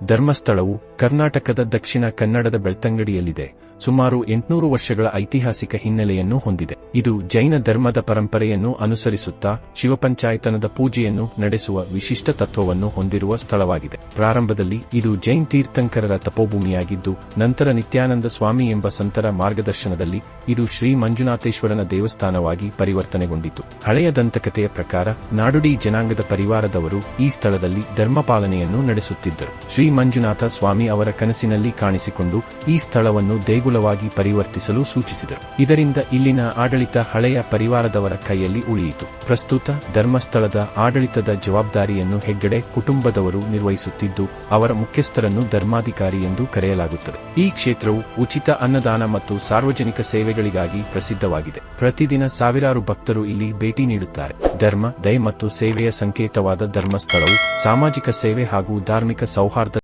ಧರ್ಮಸ್ಥಳವು ಕರ್ನಾಟಕದ ದಕ್ಷಿಣ ಕನ್ನಡದ ಬೆಳ್ತಂಗಡಿಯಲ್ಲಿದೆ. ಸುಮಾರು 800 ವರ್ಷಗಳ ಐತಿಹಾಸಿಕ ಹಿನ್ನೆಲೆಯನ್ನು ಹೊಂದಿದೆ. ಇದು ಜೈನ ಧರ್ಮದ ಪರಂಪರೆಯನ್ನು ಅನುಸರಿಸುತ್ತಾ ಶಿವಪಂಚಾಯತನದ ಪೂಜೆಯನ್ನು ನಡೆಸುವ ವಿಶಿಷ್ಟ ತತ್ವವನ್ನು ಹೊಂದಿರುವ ಸ್ಥಳವಾಗಿದೆ. ಪ್ರಾರಂಭದಲ್ಲಿ ಇದು ಜೈನ್ ತೀರ್ಥಂಕರರ ತಪೋಭೂಮಿಯಾಗಿದ್ದು, ನಂತರ ನಿತ್ಯಾನಂದ ಸ್ವಾಮಿ ಎಂಬ ಸಂತರ ಮಾರ್ಗದರ್ಶನದಲ್ಲಿ ಇದು ಶ್ರೀ ಮಂಜುನಾಥೇಶ್ವರನ ದೇವಸ್ಥಾನವಾಗಿ ಪರಿವರ್ತನೆಗೊಂಡಿತು. ಹಳೆಯ ದಂತಕಥೆಯ ಪ್ರಕಾರ ನಾಡುಡಿ ಜನಾಂಗದ ಪರಿವಾರದವರು ಈ ಸ್ಥಳದಲ್ಲಿ ಧರ್ಮಪಾಲನೆಯನ್ನು ನಡೆಸುತ್ತಿದ್ದರು. ಶ್ರೀ ಮಂಜುನಾಥ ಸ್ವಾಮಿ ಅವರ ಕನಸಿನಲ್ಲಿ ಕಾಣಿಸಿಕೊಂಡು ಈ ಸ್ಥಳವನ್ನು ದೇಗುಲವಾಗಿ ಪರಿವರ್ತಿಸಲು ಸೂಚಿಸಿದರು. ಇದರಿಂದ ಇಲ್ಲಿನ ಆಡಳಿತ ಹಳೆಯ ಪರಿವಾರದವರ ಕೈಯಲ್ಲಿ ಉಳಿಯಿತು. ಪ್ರಸ್ತುತ ಧರ್ಮಸ್ಥಳದ ಆಡಳಿತದ ಜವಾಬ್ದಾರಿಯನ್ನು ಹೆಗ್ಗಡೆ ಕುಟುಂಬದವರು ನಿರ್ವಹಿಸುತ್ತಿದ್ದು, ಅವರ ಮುಖ್ಯಸ್ಥರನ್ನು ಧರ್ಮಾಧಿಕಾರಿ ಎಂದು ಕರೆಯಲಾಗುತ್ತದೆ. ಈ ಕ್ಷೇತ್ರವು ಉಚಿತ ಅನ್ನದಾನ ಮತ್ತು ಸಾರ್ವಜನಿಕ ಸೇವೆಗಳಿಗಾಗಿ ಪ್ರಸಿದ್ಧವಾಗಿದೆ. ಪ್ರತಿದಿನ ಸಾವಿರಾರು ಭಕ್ತರು ಇಲ್ಲಿ ಭೇಟಿ ನೀಡುತ್ತಾರೆ. ಧರ್ಮ, ದಯೆ ಮತ್ತು ಸೇವೆಯ ಸಂಕೇತವಾದ ಧರ್ಮಸ್ಥಳವು ಸಾಮಾಜಿಕ ಸೇವೆ ಹಾಗೂ ಧಾರ್ಮಿಕ ಸೌಹಾರ್ದ